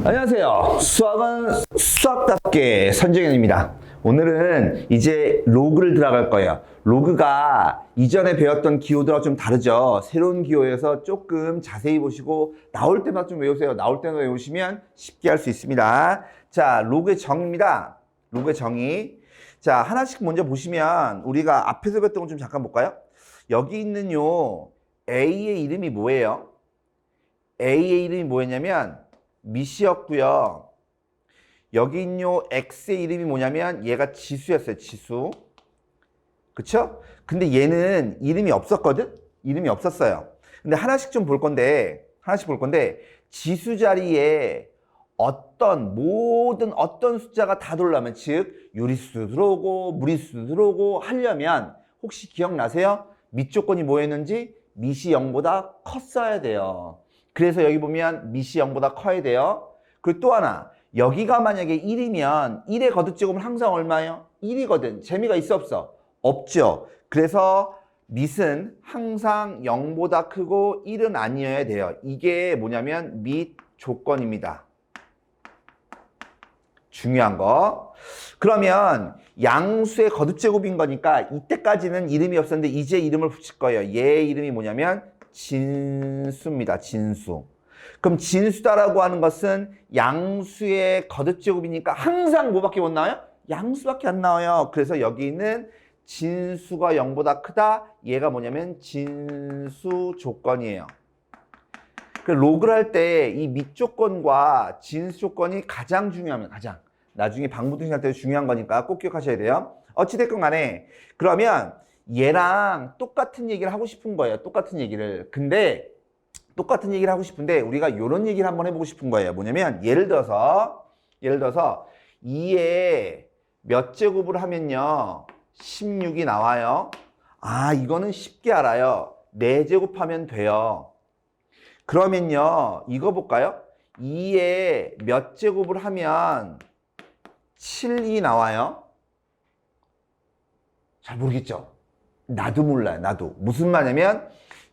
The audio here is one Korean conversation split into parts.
안녕하세요. 수학은 수학답게 선정현입니다. 오늘은 이제 로그를 들어갈 거예요. 로그가 이전에 배웠던 기호들하고 좀 다르죠. 새로운 기호여서 조금 자세히 보시고 나올 때마다 좀 외우세요. 나올 때마다 외우시면 쉽게 할 수 있습니다. 자, 로그의 정의입니다. 로그의 정의. 자, 하나씩 먼저 보시면 우리가 앞에서 배웠던 거 좀 잠깐 볼까요? 여기 있는 요 A의 이름이 뭐예요? A의 이름이 뭐였냐면 미시였고요. 여기 있는 요 X의 이름이 뭐냐면 얘가 지수였어요. 지수. 그쵸? 근데 얘는 이름이 없었거든? 이름이 없었어요. 근데 하나씩 좀 볼 건데 지수 자리에 모든 어떤 숫자가 다 들어오려면, 즉 유리수도 들어오고 무리수도 들어오고 하려면 혹시 기억나세요? 밑 조건이 뭐였는지? 밑이 0보다 컸어야 돼요. 그래서 여기 보면 밑이 0보다 커야 돼요. 그리고 또 하나, 여기가 만약에 1이면 1의 거듭제곱은 항상 얼마예요? 1이거든. 재미가 있어 없어? 없죠. 그래서 밑은 항상 0보다 크고 1은 아니어야 돼요. 이게 뭐냐면 밑 조건입니다. 중요한 거. 그러면 양수의 거듭제곱인 거니까 이때까지는 이름이 없었는데 이제 이름을 붙일 거예요. 얘의 이름이 뭐냐면 진수입니다. 진수. 그럼 진수다라고 하는 것은 양수의 거듭제곱이니까 항상 뭐밖에 못 나와요? 양수밖에 안 나와요. 그래서 여기 있는 진수가 0보다 크다. 얘가 뭐냐면 진수 조건이에요. 로그를 할 때 이 밑 조건과 진수 조건이 가장 중요하면 가장. 나중에 방부등식 할 때 중요한 거니까 꼭 기억하셔야 돼요. 어찌됐건 간에 그러면 얘랑 똑같은 얘기를 하고 싶은 거예요. 똑같은 얘기를. 근데 똑같은 얘기를 하고 싶은데 우리가 이런 얘기를 한번 해보고 싶은 거예요. 뭐냐면 예를 들어서 2에 몇 제곱을 하면요 16이 나와요. 아, 이거는 쉽게 알아요. 4제곱하면 돼요. 그러면요 이거 볼까요? 2에 몇 제곱을 하면 7이 나와요. 잘 모르겠죠? 나도 몰라요. 나도. 무슨 말이냐면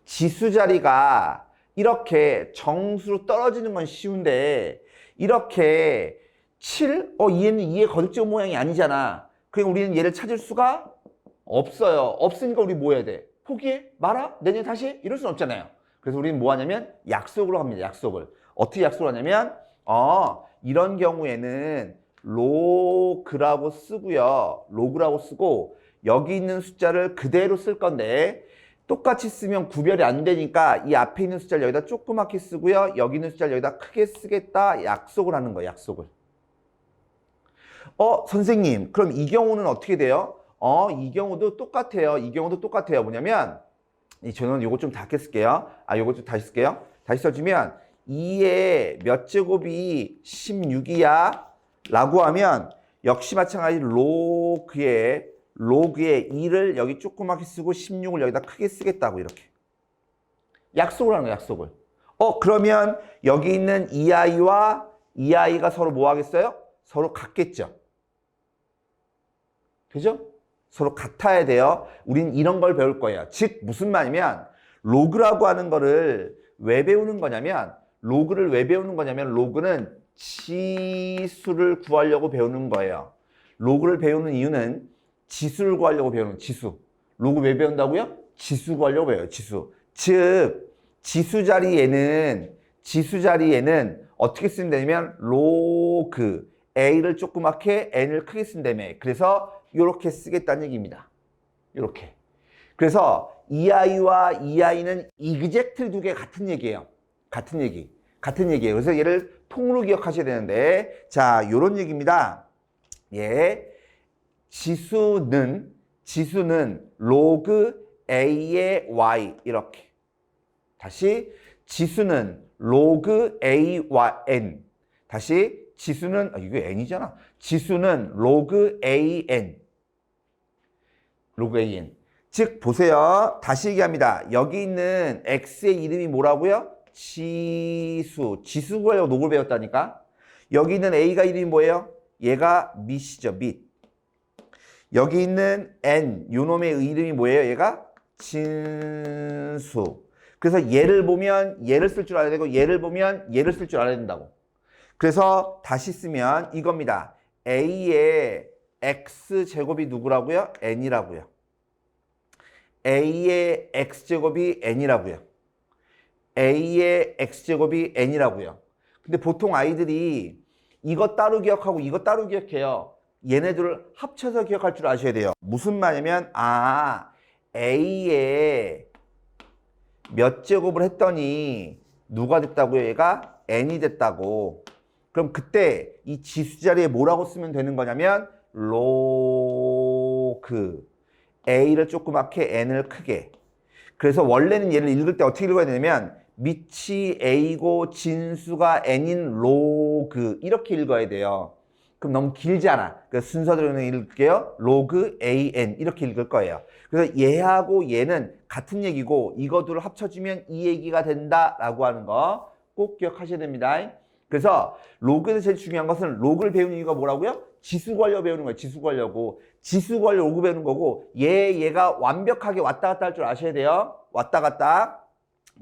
지수 자리가 이렇게 정수로 떨어지는 건 쉬운데 이렇게 7? 얘는 2의 거듭제곱 모양이 아니잖아. 그럼 우리는 얘를 찾을 수가 없어요. 없으니까 우리 뭐 해야 돼? 포기해? 말아? 내년에 다시 해? 이럴 순 없잖아요. 그래서 우리는 뭐 하냐면 약속으로 합니다. 약속을. 어떻게 약속을 하냐면 이런 경우에는 로그라고 쓰고요. 로그라고 쓰고 여기 있는 숫자를 그대로 쓸 건데 똑같이 쓰면 구별이 안 되니까 이 앞에 있는 숫자를 여기다 조그맣게 쓰고요. 여기 있는 숫자를 여기다 크게 쓰겠다. 약속을 하는 거예요. 약속을. 선생님, 그럼 이 경우는 어떻게 돼요? 이 경우도 똑같아요. 이 경우도 똑같아요. 뭐냐면 저는 요거 좀 닫게 쓸게요. 요거 좀 다시 쓸게요. 다시 써주면 2의 몇 제곱이 16이야? 라고 하면 역시 마찬가지로 로그의 2를 여기 조그맣게 쓰고 16을 여기다 크게 쓰겠다고 이렇게. 약속을 하는 거야, 약속을. 그러면 여기 있는 이 아이와 이 아이가 서로 뭐 하겠어요? 서로 같겠죠. 그죠? 서로 같아야 돼요. 우린 이런 걸 배울 거예요. 즉 무슨 말이냐면 로그라고 하는 거를 왜 배우는 거냐면 로그는 지수를 구하려고 배우는 거예요. 로그를 배우는 이유는 지수를 구하려고 배우는 지수. 로그 왜 배운다고요? 지수 구하려고 배워요. 지수. 즉 지수 자리에는 어떻게 쓰면 되냐면 로그 A를 조그맣게 N을 크게 쓴다며. 그래서 이렇게 쓰겠다는 얘기입니다. 이렇게. 그래서 이 아이와 이 아이는 이그젝트 두 개 같은 얘기예요. 같은 얘기예요. 그래서 얘를 통으로 기억하셔야 되는데, 자, 요런 얘기입니다. 지수는 로그 A의 Y 이렇게. 다시 지수는 로그 AY N. 다시 지수는 이거 N이잖아. 지수는 로그 AN. 로그 AN. 즉 보세요. 다시 얘기합니다. 여기 있는 X의 이름이 뭐라고요? 지수 구하려고 로그를 배웠다니까. 여기 있는 A가 이름이 뭐예요? 얘가 밑이죠. 밑. 여기 있는 N 요놈의 이름이 뭐예요? 얘가 진수. 그래서 얘를 보면 얘를 쓸 줄 알아야 되고 얘를 보면 얘를 쓸 줄 알아야 된다고. 그래서 다시 쓰면 이겁니다. a의 x제곱이 누구라고요? n이라고요. a의 x제곱이 n이라고요. a의 x제곱이 n이라고요. 근데 보통 아이들이 이거 따로 기억하고 이거 따로 기억해요. 얘네들을 합쳐서 기억할 줄 아셔야 돼요. 무슨 말이냐면 a의 몇 제곱을 했더니 누가 됐다고요? 얘가 n이 됐다고. 그럼 그때 이 지수 자리에 뭐라고 쓰면 되는 거냐면 로그 a를 조그맣게 n을 크게. 그래서 원래는 얘를 읽을 때 어떻게 읽어야 되냐면 밑이 a고 진수가 n인 로그 이렇게 읽어야 돼요. 그럼 너무 길잖아. 그래서 순서대로 읽을게요. 로그 an 이렇게 읽을 거예요. 그래서 얘하고 얘는 같은 얘기고 이거 둘을 합쳐주면 이 얘기가 된다라고 하는 거 꼭 기억하셔야 됩니다. 그래서 로그에서 제일 중요한 것은 로그를 배우는 이유가 뭐라고요? 지수 관려 배우는 거예요. 지수 관려고. 지수 관려 로그 배우는 거고 얘가 완벽하게 왔다 갔다 할 줄 아셔야 돼요. 왔다 갔다.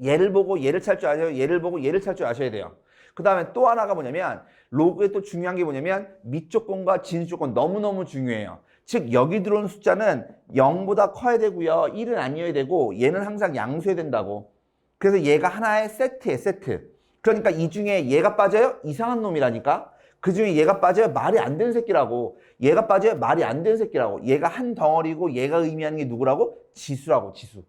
얘를 보고 얘를 찾을 줄 아셔야 돼요. 얘를 보고 얘를 찾을 줄 아셔야 돼요. 그 다음에 또 하나가 뭐냐면 로그에 또 중요한 게 뭐냐면 밑 조건과 진 조건 너무너무 중요해요. 즉 여기 들어온 숫자는 0보다 커야 되고요. 1은 아니어야 되고 얘는 항상 양수해야 된다고. 그래서 얘가 하나의 세트예요. 세트. 그러니까 이 중에 얘가 빠져요? 이상한 놈이라니까. 그 중에 얘가 빠져요? 말이 안 되는 새끼라고. 얘가 빠져요? 말이 안 되는 새끼라고. 얘가 한 덩어리고 얘가 의미하는 게 누구라고? 지수라고. 지수.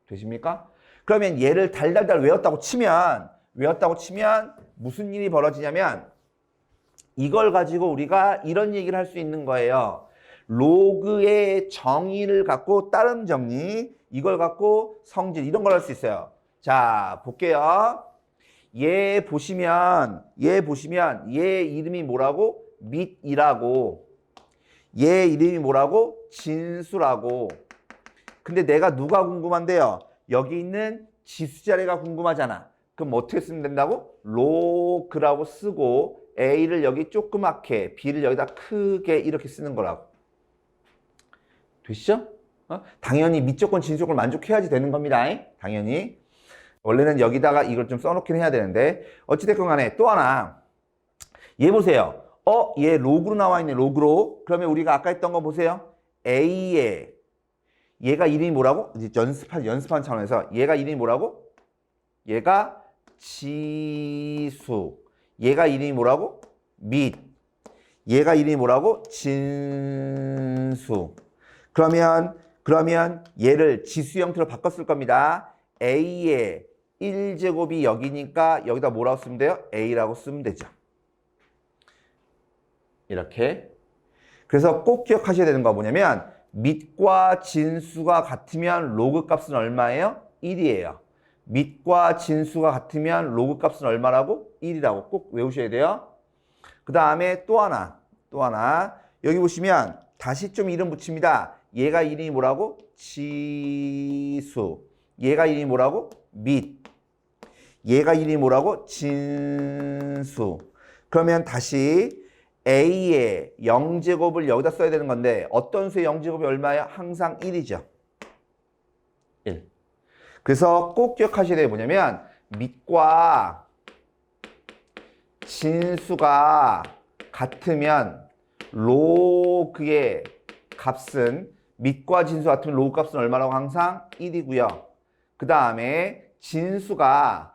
되십니까? 그러면 얘를 달달달 외웠다고 치면 무슨 일이 벌어지냐면 이걸 가지고 우리가 이런 얘기를 할 수 있는 거예요. 로그의 정의를 갖고 따름 정리, 이걸 갖고 성질 이런 걸 할 수 있어요. 자, 볼게요. 얘 보시면 얘 이름이 뭐라고? 밑이라고. 얘 이름이 뭐라고? 진수라고. 근데 내가 누가 궁금한데요? 여기 있는 지수 자리가 궁금하잖아. 그럼 어떻게 쓰면 된다고? 로그라고 쓰고 A를 여기 조그맣게 B를 여기다 크게 이렇게 쓰는 거라고. 되시죠? 당연히 밑조건 진수조건을 만족해야지 되는 겁니다. 당연히. 원래는 여기다가 이걸 좀 써놓긴 해야 되는데 어찌됐건 간에 또 하나 얘 보세요. 얘 로그로 나와 있네. 로그로. 그러면 우리가 아까 했던 거 보세요. A에 얘가 이름이 뭐라고? 이제 연습한 차원에서 얘가 이름이 뭐라고? 얘가 지수. 얘가 이름이 뭐라고? 밑. 얘가 이름이 뭐라고? 진수. 그러면 얘를 지수 형태로 바꿨을 겁니다. A의 1제곱이 여기니까 여기다 뭐라고 쓰면 돼요? A라고 쓰면 되죠. 이렇게. 그래서 꼭 기억하셔야 되는 거 뭐냐면 밑과 진수가 같으면 로그 값은 얼마예요? 1이에요. 밑과 진수가 같으면 로그 값은 얼마라고? 1이라고 꼭 외우셔야 돼요. 그 다음에 또 하나. 여기 보시면 다시 좀 이름 붙입니다. 얘가 이름이 뭐라고? 지수. 얘가 이름이 뭐라고? 밑. 얘가 이름이 뭐라고? 진수. 그러면 다시 A의 0제곱을 여기다 써야 되는 건데 어떤 수의 0제곱이 얼마예요? 항상 1이죠. 1. 그래서 꼭 기억하셔야 돼요. 뭐냐면 밑과 진수가 같으면 로그의 값은 밑과 진수 같으면 로그 값은 얼마라고? 항상 1이고요. 그 다음에 진수가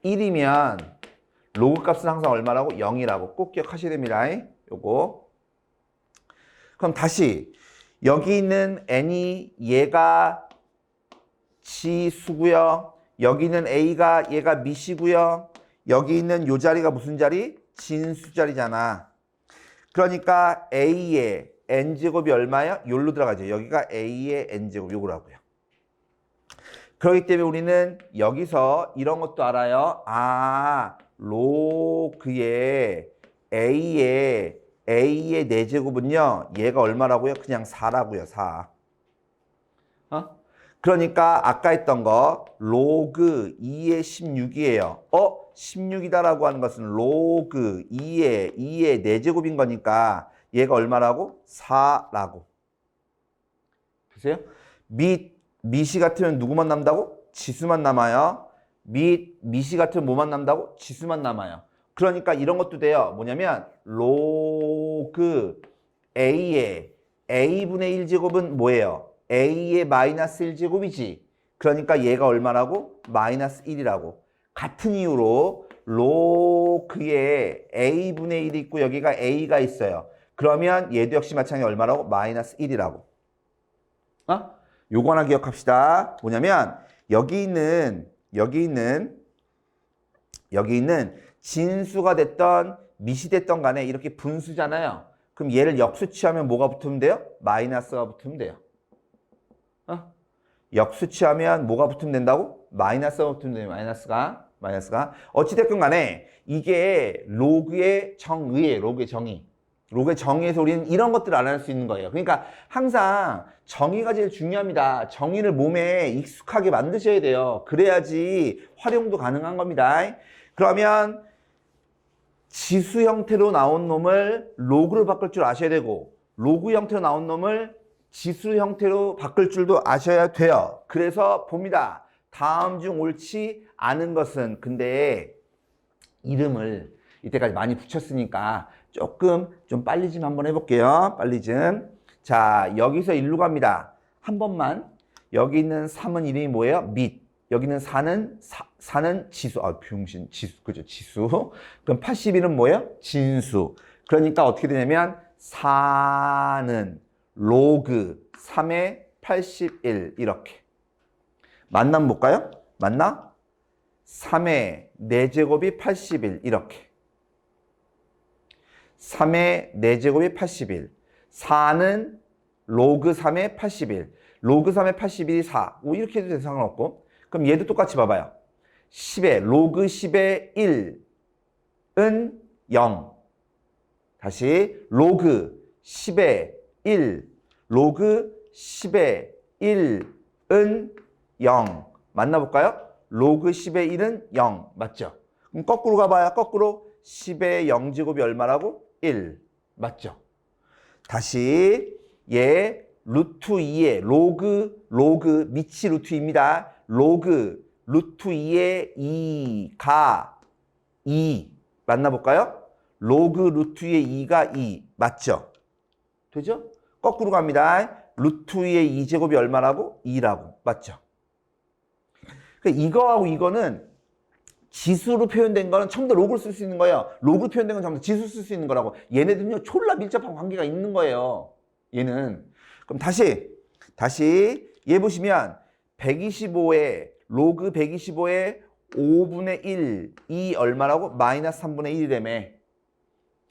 1이면 로그 값은 항상 얼마라고? 0이라고 꼭 기억하셔야 됩니다. 요거. 그럼 다시 여기 있는 n이 얘가 지수고요. 여기 있는 a가 얘가 밑이고요. 여기 있는 요 자리가 무슨 자리? 진수 자리잖아. 그러니까 a의 n제곱이 얼마예요? 요로 들어가죠. 여기가 a의 n제곱 요거라고요. 그렇기 때문에 우리는 여기서 이런 것도 알아요. 로그의 A의 4제곱은요. 얘가 얼마라고요? 그냥 4라고요. 4. 그러니까 아까 했던 거 로그 2의 16이에요. 16이다라고 하는 것은 로그 2의 4제곱인 거니까 얘가 얼마라고? 4라고. 보세요. 밑이 같으면 누구만 남다고? 지수만 남아요. 밑이 같은 뭐만 남다고? 지수만 남아요. 그러니까 이런 것도 돼요. 뭐냐면 로그 A의 A분의 1제곱은 뭐예요? A의 마이너스 1제곱이지. 그러니까 얘가 얼마라고? 마이너스 1이라고. 같은 이유로 로그에 A분의 1이 있고 여기가 A가 있어요. 그러면 얘도 역시 마찬가지 얼마라고? 마이너스 1이라고. 요거 하나 기억합시다. 뭐냐면 여기 있는 진수가 됐던 미시 됐던 간에 이렇게 분수잖아요. 그럼 얘를 역수치하면 뭐가 붙으면 돼요? 마이너스가 붙으면 돼요. 역수치하면 뭐가 붙으면 된다고? 마이너스가 붙으면 돼요. 마이너스가. 어찌됐건 간에 이게 로그의 정의예요. 로그의 정의. 로그의 정의에서 우리는 이런 것들을 알아낼 수 있는 거예요. 그러니까 항상 정의가 제일 중요합니다. 정의를 몸에 익숙하게 만드셔야 돼요. 그래야지 활용도 가능한 겁니다. 그러면 지수 형태로 나온 놈을 로그로 바꿀 줄 아셔야 되고 로그 형태로 나온 놈을 지수 형태로 바꿀 줄도 아셔야 돼요. 그래서 봅니다. 다음 중 옳지 않은 것은 근데 이름을 이때까지 많이 붙였으니까 조금 좀 빨리 좀 한번 해볼게요. 빨리 좀. 자, 여기서 일로 갑니다. 한 번만. 여기 있는 3은 이름이 뭐예요? 밑. 여기는 4는 지수. 병신. 지수. 그죠? 지수. 그럼 81은 뭐예요? 진수. 그러니까 어떻게 되냐면 4는 로그 3의 81 이렇게. 맞나 한번 볼까요? 맞나? 3의 4제곱이 81 이렇게. 3의 4제곱이 81. 4는 로그 3의 81. 로그 3의 81이 4. 이렇게 해도 상관없고. 그럼 얘도 똑같이 봐봐요. 10의 로그 10의 1은 0. 다시 로그 10의 1. 로그 10의 1은 0. 맞나 볼까요? 로그 10의 1은 0. 맞죠? 그럼 거꾸로 가봐요. 거꾸로 10의 0제곱이 얼마라고? 1. 맞죠? 다시 얘 루트 2의 로그 밑이 루트 2입니다. 로그 루트 2의 2가 2. 맞나 볼까요? 로그 루트 2의 2가 2. 맞죠? 되죠? 거꾸로 갑니다. 루트 2의 2제곱이 얼마라고? 2라고. 맞죠? 이거하고 이거는 지수로 표현된 거는 전부 다 로그로 쓸 수 있는 거예요. 로그로 표현된 건 전부 다 지수 쓸 수 있는 거라고. 얘네들은요, 졸라 밀접한 관계가 있는 거예요. 얘는. 그럼 다시 얘 보시면 125에 로그 125에 5분의 1, 이 얼마라고? 마이너스 3분의 1이라며.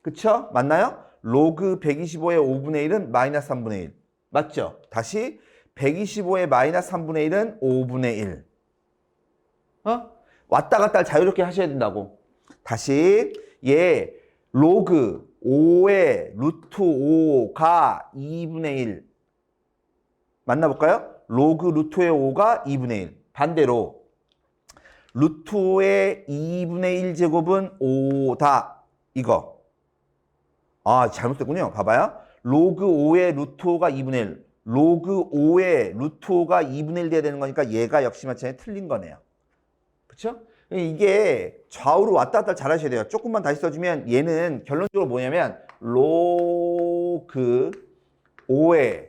그쵸? 맞나요? 로그 125의 5분의 1은 마이너스 3분의 1. 맞죠? 다시 125의 마이너스 3분의 1은 5분의 1. 왔다 갔다 자유롭게 하셔야 된다고. 다시 얘 로그 5의 루트 5가 2분의 1. 만나볼까요? 로그 루트의 5가 2분의 1. 반대로 루트의 2분의 1제곱은 5다. 이거. 잘못됐군요. 봐봐요. 로그 5의 루트 5가 2분의 1. 로그 5의 루트 5가 2분의 1 돼야 되는 거니까 얘가 역시 마찬가지로 틀린 거네요. 그쵸? 이게 좌우로 왔다 갔다 잘 하셔야 돼요. 조금만 다시 써주면 얘는 결론적으로 뭐냐면 로그 5의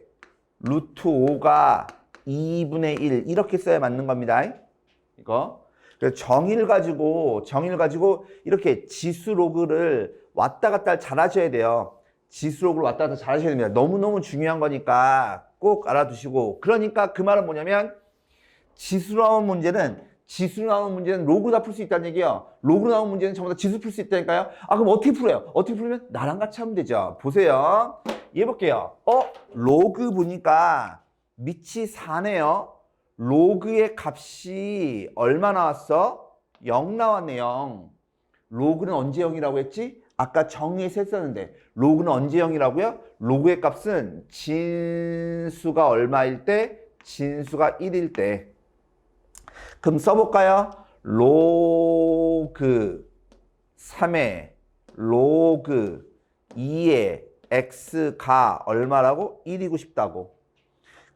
루트 5가 2분의 1 이렇게 써야 맞는 겁니다. 이거. 그래서 정의를 가지고 이렇게 지수 로그를 왔다 갔다 잘 하셔야 돼요. 지수 로그를 왔다 갔다 잘 하셔야 됩니다. 너무너무 중요한 거니까 꼭 알아두시고. 그러니까 그 말은 뭐냐면 지수로 나온 문제는 로그로 다 풀 수 있다는 얘기예요. 로그로 나온 문제는 전부 다 지수 풀 수 있다니까요. 그럼 어떻게 풀어요? 어떻게 풀면 나랑 같이 하면 되죠. 보세요. 얘 볼게요. 로그 보니까 밑이 4네요. 로그의 값이 얼마 나왔어? 0 나왔네, 0. 로그는 언제 0이라고 했지? 아까 정의에서 했었는데 로그는 언제 0이라고요? 로그의 값은 진수가 얼마일 때? 진수가 1일 때. 그럼 써볼까요? 로그 3의 로그 2의 x가 얼마라고? 1이고 싶다고.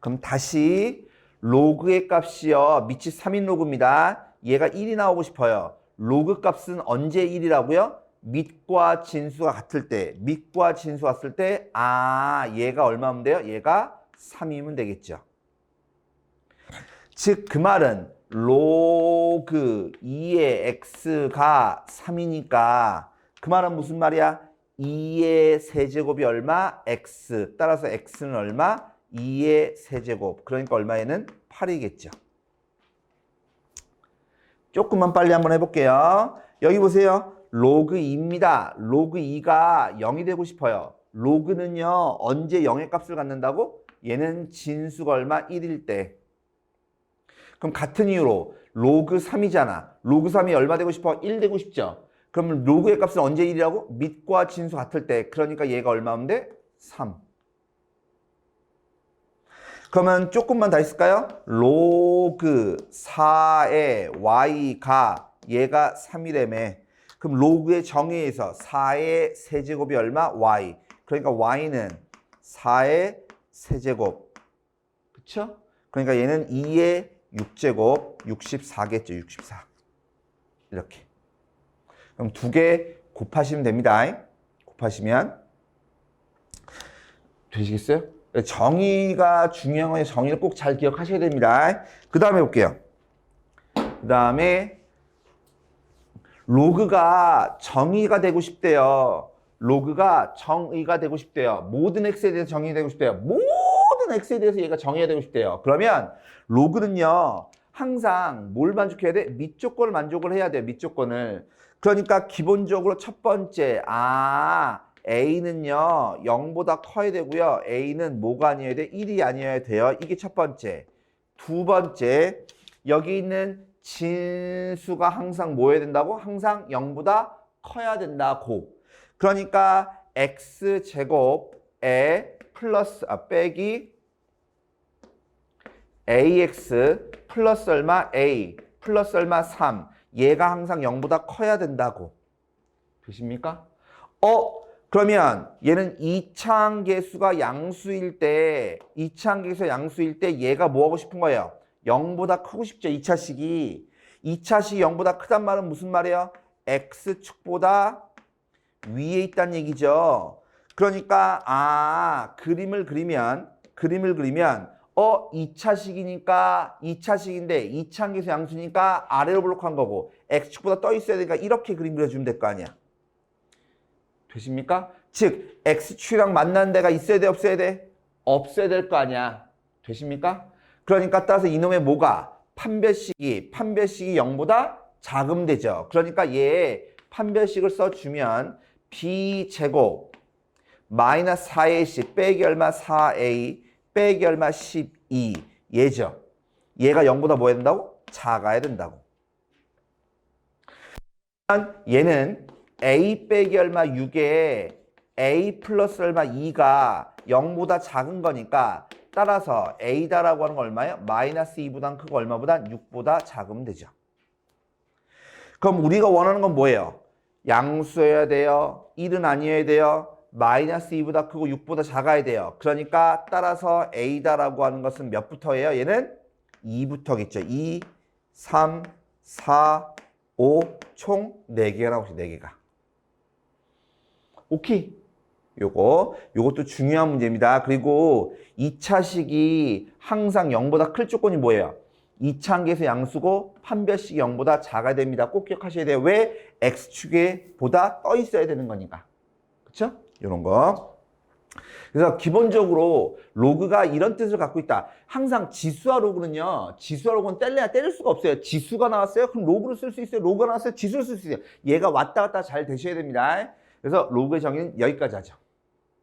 그럼 다시 로그의 값이요. 밑이 3인 로그입니다. 얘가 1이 나오고 싶어요. 로그 값은 언제 1이라고요? 밑과 진수가 같을 때, 밑과 진수가 같을 때, 얘가 얼마면 돼요? 얘가 3이면 되겠죠. 즉, 그 말은 로그 2의 x가 3이니까 그 말은 무슨 말이야? 2의 세제곱이 얼마? x. 따라서 x는 얼마? 2의 세제곱. 그러니까 얼마에는 8이겠죠. 조금만 빨리 한번 해볼게요. 여기 보세요. 로그 2입니다. 로그 2가 0이 되고 싶어요. 로그는요, 언제 0의 값을 갖는다고? 얘는 진수가 얼마? 1일 때. 그럼 같은 이유로 로그 3이잖아. 로그 3이 얼마 되고 싶어? 1 되고 싶죠? 그럼 로그의 값은 언제 1이라고? 밑과 진수 같을 때. 그러니까 얘가 얼마면 돼? 3. 그러면 조금만 더 있을까요? 로그 4의 y가 얘가 3이라며. 그럼 로그의 정의에서 4의 세제곱이 얼마? y. 그러니까 y는 4의 세제곱. 그쵸? 그러니까 얘는 2의 6제곱, 64겠죠. 64. 이렇게. 그럼 두 개 곱하시면 됩니다. 곱하시면 되시겠어요? 정의가 중요한 거예요. 정의를 꼭 잘 기억하셔야 됩니다. 그 다음에 볼게요. 그 다음에 로그가 정의가 되고 싶대요. 로그가 정의가 되고 싶대요. 모든 x에 대해서 정의가 되고 싶대요. 모든 x에 대해서 얘가 정의가 되고 싶대요. 그러면 로그는요, 항상 뭘 만족해야 돼? 밑조건을 만족을 해야 돼요. 밑조건을. 그러니까 기본적으로 첫 번째, a는요 0보다 커야 되고요. a는 뭐가 아니어야 돼? 1이 아니어야 돼요. 이게 첫 번째. 두 번째, 여기 있는 진수가 항상 뭐여야 된다고? 항상 0보다 커야 된다고. 그러니까 x제곱에 플러스 빼기 ax 플러스 얼마? a 플러스 얼마? 3. 얘가 항상 0보다 커야 된다고. 되십니까? 그러면 얘는 이차항계수가 양수일 때, 이차항계수가 양수일 때 얘가 뭐 하고 싶은 거예요? 0보다 크고 싶죠, 2차식이. 2차식이 0보다 크단 말은 무슨 말이에요? x축보다 위에 있다는 얘기죠. 그러니까 그림을 그리면 2차식이니까 2차식인데 2차항계수 양수니까 아래로 블록한 거고 x축보다 떠 있어야 되니까 이렇게 그림 그려주면 될 거 아니야. 되십니까? 즉 x축이랑 만나는 데가 있어야 돼, 없어야 돼? 없어야 될 거 아니야. 되십니까? 그러니까 따라서 이놈의 뭐가? 판별식이 0보다 작으면 되죠. 그러니까 얘 판별식을 써주면 b제곱 마이너스 4ac 빼기 얼마? 4a 빼기 얼마? 12 얘죠. 얘가 0보다 뭐 해야 된다고? 작아야 된다고. 얘는 a 빼기 얼마? 6에 a 플러스 얼마? 2가 0보다 작은 거니까 따라서 a다라고 하는 건 얼마예요? 마이너스 2보다 크고 얼마보다? 6보다 작으면 되죠. 그럼 우리가 원하는 건 뭐예요? 양수여야 돼요? 1은 아니어야 돼요? 마이너스 2보다 크고 6보다 작아야 돼요. 그러니까 따라서 a다라고 하는 것은 몇부터예요? 얘는 2부터겠죠. 2, 3, 4, 5, 총 4개가 나오죠. 4개가. 오케이. 요것도 중요한 문제입니다. 그리고 2차식이 항상 0보다 클 조건이 뭐예요? 2차항계수 양수고 판별식이 0보다 작아야 됩니다. 꼭 기억하셔야 돼요. 왜? x축에 보다 떠 있어야 되는 거니까. 그쵸? 이런 거. 그래서 기본적으로 로그가 이런 뜻을 갖고 있다. 항상 지수와 로그는요. 지수와 로그는 뗄래야 뗄 수가 없어요. 지수가 나왔어요? 그럼 로그를 쓸 수 있어요. 로그가 나왔어요? 지수를 쓸 수 있어요. 얘가 왔다 갔다 잘 되셔야 됩니다. 그래서 로그의 정의는 여기까지 하죠.